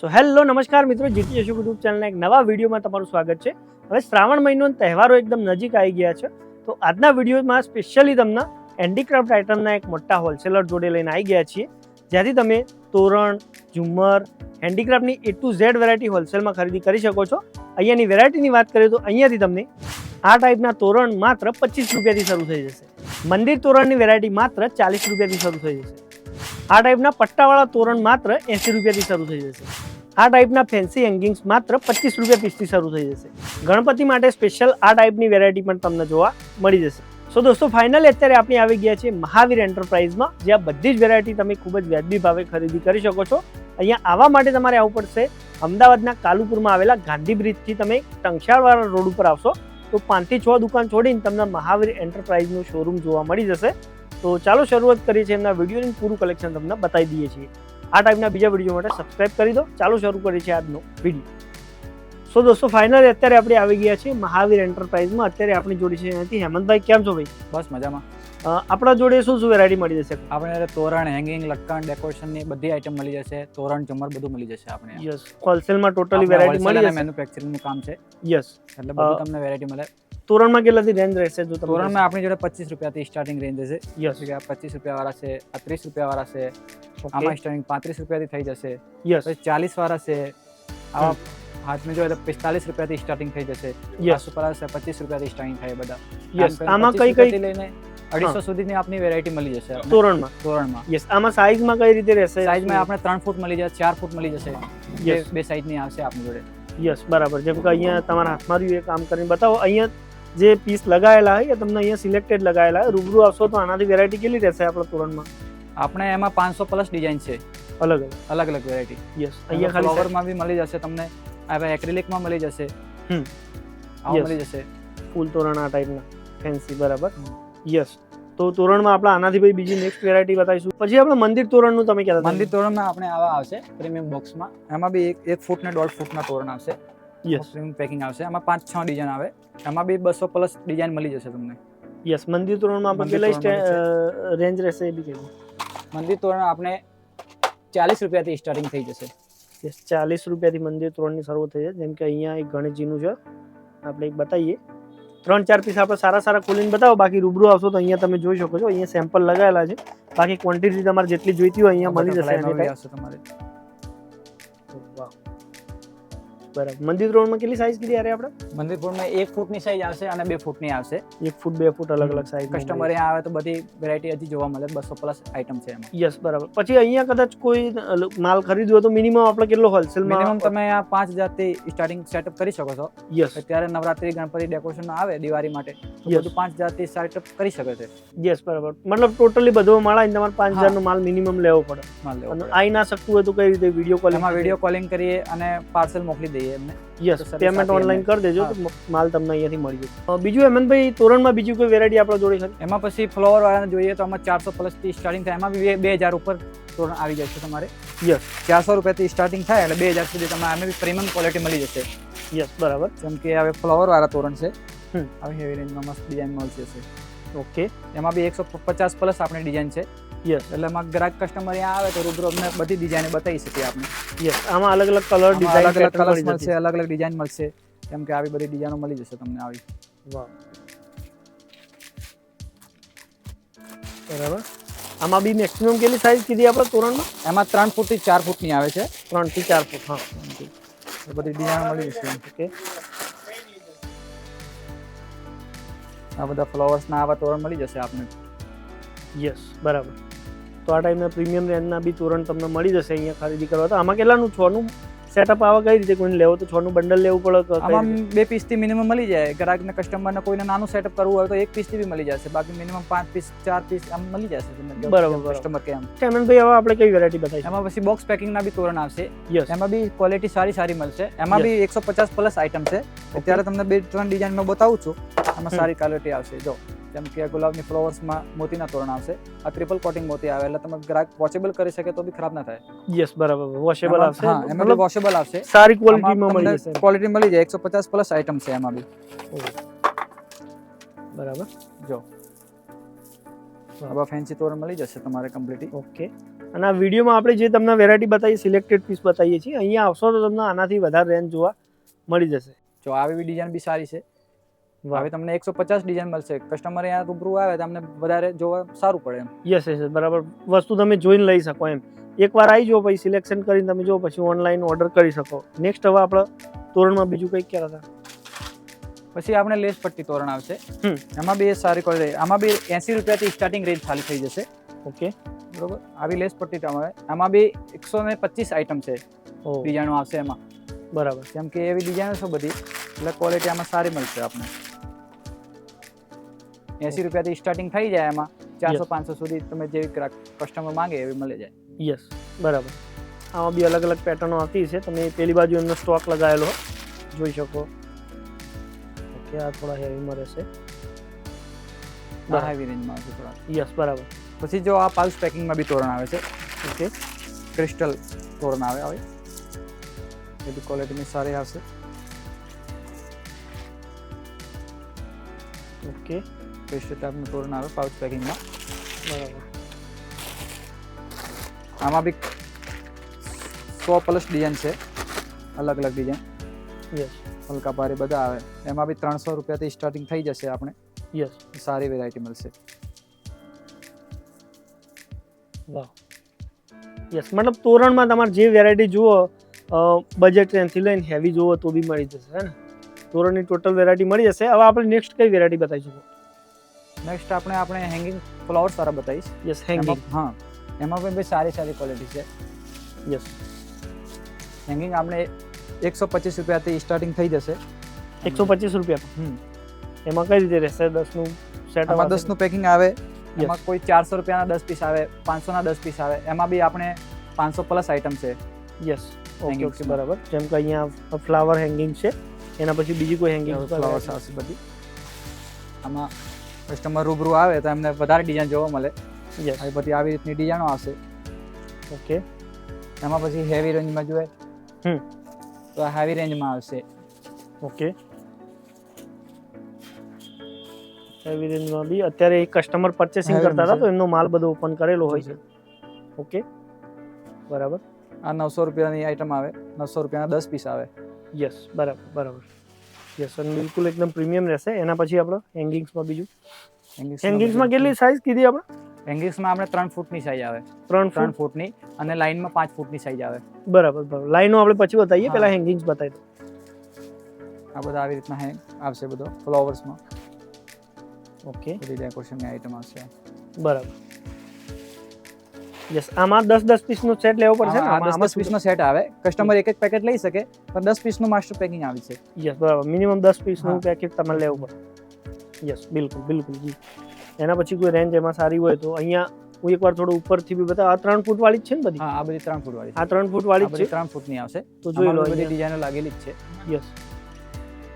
So hello નમસ્કાર મિત્રો, GT Ashok YouTube ચેનલના એક નવા વિડીયોમાં તમારું સ્વાગત છે। હવે શ્રાવણ મહિનો અને તહેવારો એકદમ નજીક આવી ગયા છે, તો આજના વિડીયોમાં સ્પેશિયલી તમને હેન્ડીક્રાફ્ટ આઇટમના એક મોટા હોલસેલર જોડે લઈને આવી ગયા છીએ, જ્યાંથી તમે તોરણ, ઝુમ્મર, હેન્ડીક્રાફ્ટની A to Z વેરાયટી હોલસેલમાં ખરીદી કરી શકો છો। અહીંયાની વેરાયટીની વાત કરીએ તો અહીંયાથી તમને આ ટાઈપના તોરણ માત્ર 25 રૂપિયાથી શરૂ થઈ જશે। મંદિર તોરણની વેરાયટી માત્ર 40 રૂપિયાથી શરૂ થઈ જશે। આ ટાઈપના પટ્ટાવાળા તોરણ માત્ર 80 રૂપિયાથી શરૂ થઈ જશે। આ ટાઈપના ફેન્સી હેંગિંગ્સ માત્ર 25 રૂપિયા પીસથી શરૂ થઈ જશે। ગણપતિ માટે સ્પેશિયલ આ ટાઈપની વેરાયટી પણ તમને જોવા મળી જશે। સો દોસ્તો, ફાઇનલી અત્યારે આપણે આવી ગયા છીએ મહાવીર એન્ટરપ્રાઇઝમાં, જ્યાં બધી જ વેરાયટી તમે ખૂબ જ વ્યાજબી ભાવે ખરીદી કરી શકો છો। અહીંયા આવવા માટે તમારે આવવું પડશે અમદાવાદના કાલુપુરમાં આવેલા ગાંધી બ્રિજથી તમે ટંકશાળવાળા રોડ ઉપર આવશો તો 5 થી 6 દુકાન છોડીને તમને મહાવીર એન્ટરપ્રાઇઝનું શોરૂમ જોવા મળી જશે। તો ચાલો શરૂઆત કરીએ છીએ એમના વિડીયોની પૂરું કલેક્શન તમને બતાવી દઈએ છીએ। આ ટાઈપના બીજા વિડીયો માટે સબસ્ક્રાઇબ કરી દો। ચાલો શરૂ કરીએ છીએ આજનો વિડીયો। સો દોસ્તો, ફાઇનલી અત્યારે આપણે આવી ગયા છીએ મહાવીર એન્ટરપ્રાઇઝમાં। અત્યારે આપણી જોડી છે અહીંયાથી હેમંતભાઈ, કેમ છો ભાઈ? બસ મજામાં। આપણા જોડે શું શું વેરાયટી મળી જશે? આપણે તોરણ, હેંગિંગ, લટકણ, ડેકોરેશનની બધી આઈટમ મળી જશે। તોરણ, ઝુમ્મર બધું મળી જશે આપણે। યસ, હોલસેલમાં ટોટલી વેરાયટી મળી જશે। મેન્યુફેક્ચરિંગનું કામ છે। યસ, એટલે બધું તમને વેરાયટી મળે। તોરણમાં કેટલાથી રેન્જ રહેશે? જો તોરણમાં આપણી જોડે 25 રૂપિયાથી સ્ટાર્ટિંગ રેન્જ છે। યસ, 25 રૂપિયા વાળા છે, 30 રૂપિયા વાળા છે, આમાં સ્ટાર્ટિંગ 35 રૂપિયાથી થઈ જશે। યસ, પછી 40 વાળા છે, આવા હાથમાં જોઈએ તો 45 રૂપિયાથી સ્ટાર્ટિંગ થઈ જશે। યસ, સુપર છે 25 રૂપિયાથી સ્ટાર્ટિંગ થાય બધા। યસ, આમાં કઈ લઈને 250 સુધીની આપની વેરાયટી મળી જશે તોરણમાં। યસ, આમાં સાઈઝમાં કઈ રીતે રહેશે? સાઈઝમાં આપણે 3 ફૂટ મળી જશે, 4 ફૂટ મળી જશે। બે સાઈઝની આવશે આપની જોડે। યસ, બરાબર। જેમ કે અહીંયા તમારા હાથમાં રહ્યું એ કામ કરીને બતાવો। અહીંયા જે પીસ લગાવેલા હોય એ તમને અહીંયા સિલેક્ટેડ લગાવેલા હોય, રૂબરૂ આવશો તો આનાથી વેરાયટી કેટલી રહેશે આપણા તોરણમાં? આપણે એમાં 500 પ્લસ ડિઝાઇન છે, અલગ અલગ વેરાયટી। યસ, અહીંયા ખાલી ફ્લાવરમાં બી મળી જશે તમને, આ એક્રિલિકમાં મળી જશે, આવું મળી જશે ફૂલ તોરણ આ ટાઈપના ફેન્સી, બરાબર। યસ, તો તોરણમાં આપણે આનાથી ભાઈ બીજી નેક્સ્ટ વેરાયટી બતાવીશું। પછી આપણે મંદિર તોરણનું તમે કહેતા હતા? મંદિર તોરણમાં આપણે આવા આવશે પ્રીમિયમ બોક્સમાં, એમાં બી 1 ફૂટ ને 1.5 ફૂટના તોરણ આવશે। યસ, પ્રીમિયમ પેકિંગ આવશે, એમાં 5-6 ડિઝાઇન આવે, એમાં બી 200 પ્લસ ડિઝાઇન મળી જશે તમને। યસ, મંદિર તોરણમાં આપણે કેટલા રેન્જ રહેશે એ બી કહેજો? મંદિર તોરણ આપણે 40 રૂપિયાથી સ્ટાર્ટિંગ થઈ જશે। યસ, 40 રૂપિયાથી મંદિર તોરણની શરૂઆત થઈ છે। જેમ કે અહીંયા એક ગણેશજીનું છે, આપણે એક બતાવીએ। 3-4 પીસ આપણે સારા ખોલીને બતાવો, બાકી રૂબરૂ આવશો તો અહીંયા તમે જોઈ શકો છો, અહીંયા સેમ્પલ લગાવેલા છે। બાકી ક્વોન્ટિટી તમારે જેટલી જોઈતી હોય અહીંયા મળી જશે તમારે। વાહ, બરાબર। મંદિર તોરણમાં કેટલી સાઈઝ કીધી યાર આપણે? મંદિર તોરણમાં 1 ફૂટની સાઈઝ આવશે અને 2 ફૂટની આવશે। 1 ફૂટ 2 ફૂટ અલગ સાઈઝ કસ્ટમર અહીંયા આવે તો બધી વેરાયટી હજી જોવા મળે, 200 પ્લસ આઈટમ છે એમાં। યસ, બરાબર। પછી અહીંયા કદાચ કોઈ માલ ખરીદવો હોય તો મિનિમમ આપણે કેટલો હોલસેલમાં? મિનિમમ તમે આ 5000 થી સ્ટાર્ટિંગ સેટઅપ કરી શકો છો। યસ, અત્યારે નવરાત્રી, ગણપતિ ડેકોરેશન આવે દિવાળી માટે, તો બધું 5000 થી સેટઅપ કરી શકે છે। યસ, બરાબર। મતલબ ટોટલી બધો માલ આવીને તમારે 5000 નો માલ મિનિમમ લેવો પડે। માલ લેવો અને આઈ ના શકતું હોય તો કઈ રીતે? Video calling? એમાં વિડીયો કોલિંગ કરીએ અને પાર્સલ મોકલી દઈએ એમને। યસ, પેમેન્ટ ઓનલાઈન કરી દેજો તો માલ તમને અહીંયાથી મળી જશે। બીજું હેમંતભાઈ, તોરણમાં બીજી કોઈ વેરાયટી આપણા જોડે છે? એમાં પછી ફ્લાવર વાળાને જોઈએ તો આમાં 400 પ્લસ થી સ્ટાર્ટિંગ થાય, એમાં બી 2000 ઉપર તોરણ આવી જશે તમારે। યસ, 400 રૂપિયાથી સ્ટાર્ટિંગ થાય એટલે 2000 સુધી તમને આમે બી પ્રીમિયમ ક્વોલિટી મળી જશે। યસ, બરાબર। જેમ કે હવે ફ્લાવર વાળા તોરણ છે, આવી હેવી રેન્જમાં મસ્ત ડિઝાઇન મળી જશે। ઓકે, એમાં બી 150 પ્લસ આપણી ડિઝાઇન છે। યસ, એટલે એમાં ગ્રાહક કસ્ટમર અહીંયા આવે તો રૂબરૂ અમને બધી ડિઝાઇન બતાવી શકીએ આપણે। યસ, આમાં અલગ અલગ કલર ડિઝાઇન, અલગ અલગ કલર્સ મળશે, અલગ અલગ ડિઝાઇન મળશે। કેમ કે આવી બધી ડિઝાઇનો મળી જશે તમને આવી। વાહ, બરાબર। આમાં બી મેક્સિમમ કેટલી સાઈઝ કીધી આપણે તોરણમાં? એમાં 3 ફૂટ થી 4 ફૂટની આવે છે। 3 થી 4 ફૂટ, હા, એ બધી ડિઝાઇન મળી જશે। ઓકે, આ બધા ફ્લાવર્સના આવા તોરણ મળી જશે આપને। યસ, બરાબર। તો આ ટાઈમના પ્રીમિયમ રેન્જના બી તોરણ તમને મળી જશે અહીંયા ખરીદી કરવા। તો આમાં કેટલાનું 6 નું સેટઅપ આવે? કઈ રીતે કોઈને લેવો તો 6 નું બંડલ લેવું પડે? આમાં 2 પીસ થી મિનિમમ મળી જાય। ગ્રાહકને કસ્ટમરને કોઈને નાનું સેટઅપ કરવું હોય તો 1 પીસ થી બી મળી જશે, બાકી મિનિમમ 5 પીસ 4 પીસ આમ મળી જશે તમને। બરાબર, કસ્ટમર કે એમ। હેમંતભાઈ, હવે આપણે કઈ વેરાયટી બતાવીશું? એમાં પછી બોક્સ પેકિંગના બી તોરણ આવશે। યસ, એમાં બી ક્વોલિટી સારી મળશે। એમાં બી 150 પ્લસ આઈટમ છે। અત્યારે તમને 2-3 ડિઝાઇનમાં બતાવું છું, એમાં સારી ક્વોલિટી આવશે। જો જેમ કે ગુલાબની ફ્લાવર્સમાં મોતીના તોરણ આવશે, આ ટ્રિપલ કોટિંગ મોતી આવે એટલે તમે ગ્રાહક વોશેબલ કરી શકે તો બી ખરાબ ના થાય। યસ, બરાબર, વોશેબલ આવશે। હા, એમાં બી વોશેબલ આવશે, સારી ક્વોલિટીમાં મળી જશે। ક્વોલિટી મળી જાય, 150 પ્લસ આઈટમ છે એમાં બી। બરાબર, જો આવા ફેન્સી તોરણ મળી જશે તમારે કમ્પ્લીટ। ઓકે, અને આ વિડીયોમાં આપણે જે તમને વેરાયટી બતાવીએ સિલેક્ટેડ પીસ બતાવીએ છીએ, અહીંયા આવશો તો તમને આનાથી વધારે રેન્જ જોવા મળી જશે. જો આવી બી ડિઝાઇન બી સારી છે. હવે તમને 150 ડિઝાઇન મળશે. કસ્ટમર અહીંયા રૂબરૂ આવે તો તમને વધારે જોવા સારું પડે એમ. યસ યસ બરાબર, વસ્તુ તમે જોઈને લઈ શકો એમ. એકવાર આવી જાઓ પછી સિલેક્શન કરીને તમે જો પછી ઓનલાઈન ઓર્ડર કરી શકો. નેક્સ્ટ હવે આપણે તોરણમાં બીજું કંઈક કહેતા હતા. પછી આપણે લેસ પટ્ટી તોરણ આવશે. એમાં બી સારી ક્વોલિટી, આમાં બી 80 રૂપિયાથી સ્ટાર્ટિંગ રેન્જ ચાલુ થઈ જશે. ઓકે બરોબર. આવી લેસ પટ્ટી તમારે આમાં બી 125 આઈટમ છે, ડિઝાઇનો આવશે એમાં. બરાબર. કેમ કે એવી ડિઝાઇનો છે બધી, એટલે ક્વોલિટી આમાં સારી મળશે આપણે. 80 રૂપિયાથી સ્ટાર્ટિંગ થઈ જાય એમાં. 400-500 સુધી તમે જેવી કસ્ટમર માંગે એવી મળી જાય. યસ બરાબર. આમાં બી અલગ અલગ પેટર્નો આવતી છે. તમે પેલી બાજુ એમનો સ્ટોક લગાવેલો જોઈ શકો. ઓકે, આ થોડા હેવીમાં રહેશે. હેવી રેન્જમાં આવશે થોડા. યસ બરાબર. પછી જો આ પાઉચ પેકિંગમાં બી તોરણ આવે છે. ઓકે, ક્રિસ્ટલ તોરણ આવે. એ બી ક્વોલિટીની સારી આવશે. ઓકે, ક્રિસ્ટલ ટાઈપનું તોરણ આવે પાઉચ પેકિંગમાં. બરાબર. આમાં બી 100 પ્લસ ડિઝાઇન છે, અલગ અલગ ડિઝાઇન. યસ હલકા ભારે બધા આવે. એમાં બી 300 રૂપિયાથી સ્ટાર્ટિંગ થઈ જશે આપણે. યસ સારી વેરાયટી મળશે. વાહ. યસ મતલબ તોરણમાં તમારે જે વેરાયટી જુઓ, બજેટ રેન્જથી લઈને હેવી જુઓ તો બી મળી જશે, હે ને? તોરણની ટોટલ વેરાયટી મળી જશે. હવે આપણે નેક્સ્ટ કઈ વેરાયટી બતાવીશું? નેક્સ્ટ આપણે હેંગિંગ ફ્લાવર્સ વાળા બતાવીશ. Yes, hanging. હા, એમાં પણ બી સારી ક્વોલિટી છે. યસ, હેંગિંગ આપણે 125 રૂપિયાથી સ્ટાર્ટિંગ થઈ જશે. 125 રૂપિયા. એમાં કઈ રીતે રહેશે? 10નું સેટ? આમાં 10નું પેકિંગ આવે. એમાં કોઈ 400 રૂપિયાના 10 પીસ આવે, 500ના 10 પીસ આવે. એમાં બી આપણે 500 પ્લસ આઈટમ છે. યસ, ઓકે ઓકે બરાબર. જેમ કે અહીંયા ફ્લાવર હેંગિંગ છે, એના પછી બીજી કોઈ હેંગિંગ ફ્લાવર્સ આવશે બધી. આમાં કસ્ટમર રૂબરૂ આવે તો એમને વધારે ડિઝાઇન જોવા મળે. યસ, આવી બધી આવી રીતની ડિઝાઇનો આવશે. ઓકે. એમાં પછી હેવી રેન્જમાં જોઈએ તો હેવી રેન્જમાં આવશે. ઓકે, હેવી રેન્જમાં બી અત્યારે એક કસ્ટમર પરચેસિંગ કરતા હતા તો એમનો માલ બધો ઓપન કરેલો હોય છે. ઓકે બરાબર. આ 900 રૂપિયાની આઈટમ આવે. 900 રૂપિયાના 10 પીસ આવે. યસ બરાબર બરાબર. યસ, અને બિલકુલ એકદમ પ્રીમિયમ રહેશે. એના પછી આપણે હેંગિંગ્સમાં બીજું. હેંગિંગ્સમાં કેટલી સાઇઝ કીધી આપણે? હેંગિંગ્સમાં આપણે 3 ફૂટની સાઈઝ આવે. 3 ફૂટની અને લાઇનમાં 5 ફૂટની સાઈઝ આવે. બરાબર બરાબર. લાઈનો આપણે પછી બતાવીએ, પહેલા હેંગિંગ્સ બતાવી દો. આ બધા આવી રીતના આવશે બધો ફ્લાવર્સમાં. ઓકે, બધી ડેકોરેશનની આઈટમ આવશે. બરાબર. યસ, આમાં 10 પીસનો સેટ લેવો પડશે ને? આમાં 10 પીસનો સેટ આવે. કસ્ટમર એક પેકેટ લઈ શકે, પણ 10 પીસનું માસ્ટર પેકિંગ આવી છે. યસ બરાબર. મિનિમમ 10 પીસનું પેકેટ તમારે લેવું પડે. યસ, બિલકુલ બિલકુલ જી. એના પછી કોઈ રેન્જ એમાં સારી હોય તો અહીંયા હું એકવાર થોડું ઉપરથી બી બતાવ. આ 3 ફૂટ વાળી જ છે ને બધી? હા, આ બધી 3 ફૂટ વાળી. આ 3 ફૂટ વાળી જ છે. 3 ફૂટની આવશે. તો જોઈ લો, બધી ડિઝાઇનો લાગેલી જ છે. યસ,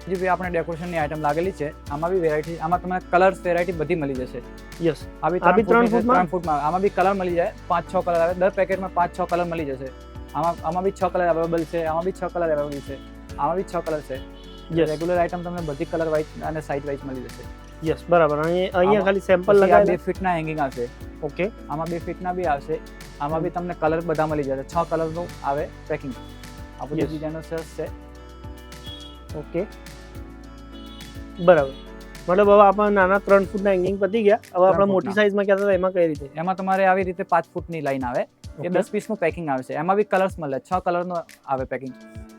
જે બી આપણે ડેકોરેશનની આઈટમ લાગેલી છે, આમાં બી વેરાયટી, આમાં તમને કલર્સ વેરાયટી બધી મળી જશે. યસ, આ બી 3 ફૂટમાં આમાં બી કલર મળી જાય. 5-6 કલર આવે. દર પેકેટમાં 5-6 કલર મળી જશે. આમાં બી 6 કલર અવેલેબલ છે. આમાં બી 6 કલર અવેલેબલ છે. આમાં બી 6 કલર છે. રેગ્યુલર આઈટમ તમને બધી કલર વાઇઝ અને સાઇઝ વાઇઝ મળી જશે. યસ બરાબર. અહીંયા ખાલી સેમ્પલ લગાવી 2 ફીટના હેંગિંગ આવશે. ઓકે, આમાં 2 ફીટના બી આવશે. આમાં બી તમને કલર બધા મળી જશે. 6 કલરનું આવે પેકિંગ. આ બધી ડિઝાઇનો સરસ છે. ઓકે બરાબર. મતલબ હવે આપણે નાના 3 ફૂટના હેંગિંગ પતી ગયા. હવે આપણે મોટી સાઈઝમાં કહેતા હતા, એમાં કઈ રીતે? એમાં તમારે આવી રીતે 5 ફૂટની લાઈન આવે. એ 10 પીસનું પેકિંગ આવે છે. એમાં બી કલર્સ મળે. 6 કલરનું આવે પેકિંગ.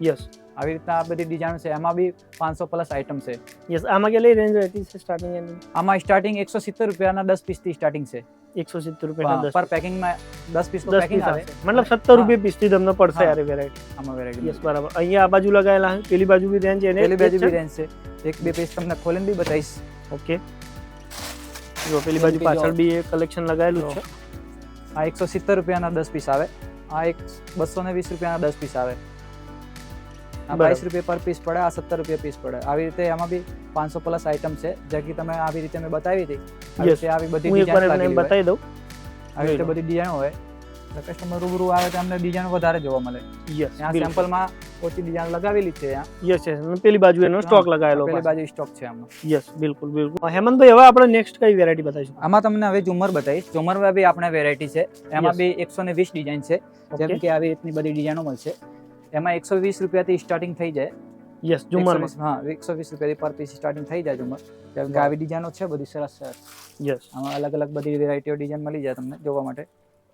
યસ, આવી રીતના આ બધી ડિઝાઇન છે. એમાં બી 500 પ્લસ આઈટમ છે. યસ. આમાં કેટલી રેન્જ રહેતી છે સ્ટાર્ટિંગ એની? આમાં સ્ટાર્ટિંગ 170 રૂપિયાના 10 પીસથી સ્ટાર્ટિંગ છે. 170 રૂપિયાના 10 પર પેકિંગમાં 10 પીસનું પેકિંગ આવે. મતલબ 17 રૂપિયા પીસથી તમને પડશે યાર વેરાયટી. આમાં વેરાયટી. યસ બરાબર. અહીંયા આ બાજુ લગાવેલા છે, પેલી બાજુ બી રેન્જ છે. પેલી બાજુ બી રેન્જ છે. એક બે પીસ તમને ખોલીને બી બતાવીશ. ઓકે, જો પેલી બાજુ પાછળ બી એક કલેક્શન લગાવેલું છે. આ 170 રૂપિયાના 10 પીસ આવે. આ એક 220 રૂપિયાના 10 પીસ આવે. આ 22 રૂપિયા પર પીસ પડે. આ 17 રૂપિયા પીસ પડે. આવી રીતે આમાં બી 500 પ્લસ આઈટમ છે. જે કે તમે આવી રીતે મેં બતાવી હતી. આવી બધી ડિઝાઇન બતાવી દઉં. આવી રીતે બધી ડિઝાઇન હોય. કસ્ટમર રૂબરૂ આવે તો અમને ડિઝાઇન વધારે જોવા મળે. યસ ત્યાં સેમ્પલમાં ઓછી ડિઝાઇન લગાવેલી છે. યસ યસ પેલી બાજુ એનો સ્ટોક લગાવેલો પેલી બાજુ સ્ટોક છે આમાં. યસ બિલકુલ બિલકુલ. હેમંતભાઈ હવે આપણે નેક્સ્ટ કઈ વેરાયટી બતાવીશું? આમાં તમને હવે ઝુમર બતાવીશ. ઝુમરમાં બી આપણે વેરાયટી છે. એમાં બી 120 ડિઝાઇન છે. જેમ કે આવી રીતની બધી ડિઝાઇનો મળશે. એમાં 120 રૂપિયાથી સ્ટાર્ટિંગ થઈ જાય. યસ ઝુમર. હા 120 રૂપિયાથી પર પીસ સ્ટાર્ટિંગ થઈ જાય ઝુમર. જેમ કે આવી ડિઝાઇનો છે બધી સરસ સરસ. યસ આમાં અલગ અલગ બધી વેરાયટીઓ ડિઝાઇન મળી જાય તમને જોવા માટે.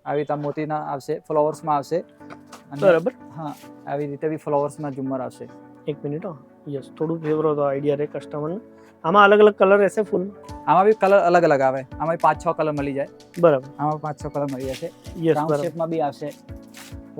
આવી રીતે મોતીના આવશે, ફ્લાવર્સમાં આવશે. બરાબર. હા આવી રીતે બી ફ્લાવર્સમાં ઝુમર આવશે. એક મિનિટ. યસ થોડું ફેવરો તો આઈડિયા રહે કસ્ટમરને. આમાં અલગ અલગ કલર રહેશે ફૂલ? આમાં બી કલર અલગ અલગ આવે. આમાં 5-6 કલર મળી જાય. બરાબર. આમાં 5-6 કલર મળી જશે. યસ રાઉન્ડ બરાબર. શેપમાં બી આવશે.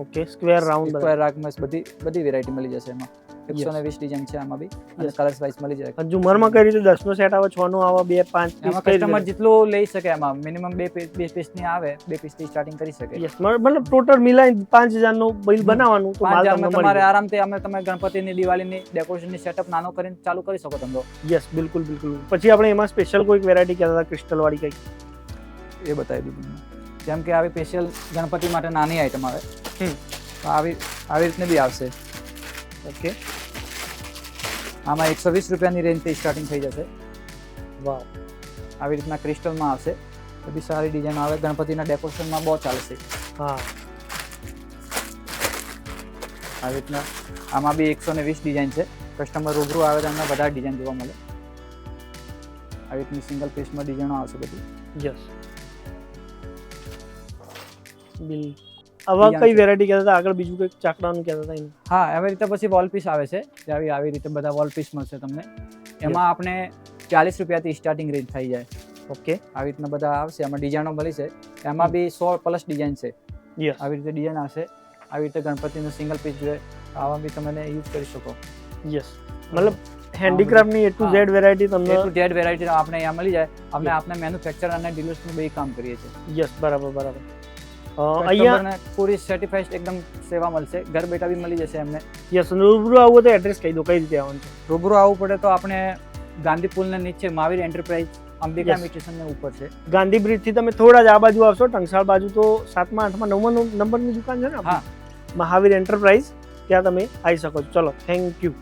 Okay square round square round બધી વેરાયટી મળી જશે એમાં. 120 ડિઝાઇન છે આમાં બી. અને કલર્સ વાઇઝ મળી જાય. અને ઝુમરમાં કઈ રીતે 10 નો સેટ આવે, 6 નો આવે, 2 5 પીસ એમાં કસ્ટમર જેટલું લઈ શકે. એમાં મિનિમમ 2 પીસની આવે. 2 પીસથી સ્ટાર્ટિંગ કરી શકે. યસ મતલબ ટોટલ મિલાઈને 5000 નું બિલ બનાવવાનું તો માલ 5000 તમને માં મળી તમારે જાય. આરામથી તમે ગણપતિની દિવાળીની ડેકોરેશનની સેટઅપ નાનો કરીને ચાલુ કરી શકો તમે. યસ બિલકુલ બિલકુલ. પછી આપણે એમાં સ્પેશિયલ કોઈક વેરાયટી કહેતા હતા ક્રિસ્ટલ વાળી કઈ? એ બતાવી દીધું. જેમ કે આવી સ્પેશિયલ ગણપતિ માટે નાની આઈટમ આવે. તો આવી રીતની બી આવશે. ઓકે આમાં 120 રૂપિયાની રેન્જથી સ્ટાર્ટિંગ થઈ જશે. વાવ. આવી રીતના ક્રિસ્ટલમાં આવશે. બધી સારી ડિઝાઇન આવે. ગણપતિના ડેકોરેશનમાં બહુ ચાલશે. હા આવી રીતના આમાં બી 120 ડિઝાઇન છે. કસ્ટમર રૂબરૂ આવે તો અમને બધા ડિઝાઇન જોવા મળે. આવી રીતની સિંગલ પીસમાં ડિઝાઇનો આવશે બધી. Yes bill. આવા કઈ વેરાયટી કહેતા હતા આગળ? બીજું કંઈક ચાકડાનું કહેતા હતા એને? હા આવી રીતે પછી વોલ પીસ આવે છે. આવી રીતે બધા વોલ પીસ મળશે તમને. એમાં આપણે 40 રૂપિયાથી સ્ટાર્ટિંગ રેન્જ થઈ જાય. ઓકે આવી રીતના બધા આવશે. એમાં ડિઝાઇનો મળી છે. એમાં બી 100+ ડિઝાઇન છે. યસ આવી રીતે ડિઝાઇન આવશે. આવી રીતે ગણપતિનું સિંગલ પીસ જોઈએ આવા બી તમે યુઝ કરી શકો. યસ મતલબ હેન્ડીક્રાફ્ટ ની A to Z વેરાયટી તમને A to Z વેરાયટી આપણે અહીંયા મળી જાય. અમે આપણે મેન્યુફેક્ચર અને ડીલર્સનું બે કામ કરીએ છીએ. યસ બરાબર બરાબર. અહીંયા કસ્ટમરને પૂરી સર્ટિફાઈડ એકદમ સેવા મળશે. ઘર બેઠા બી મળી જશે એમને. યસ રૂબરૂ આવું તો એડ્રેસ કહી દો કઈ રીતે આવવાનું છે? રૂબરૂ આવવું પડે તો આપણે ગાંધી પુલને નીચે મહાવીર એન્ટરપ્રાઇઝ અંબિકા Yes. સ્ટેશનને ઉપર છે. ગાંધી બ્રિજ થી તમે થોડા જ આ બાજુ આવશો ટંકસાળ બાજુ તો 7મા 8મા 9મા નંબરની દુકાન છે ને હા. મહાવીર એન્ટરપ્રાઇઝ, ત્યાં તમે આવી શકો છો. ચલો થેન્ક યુ.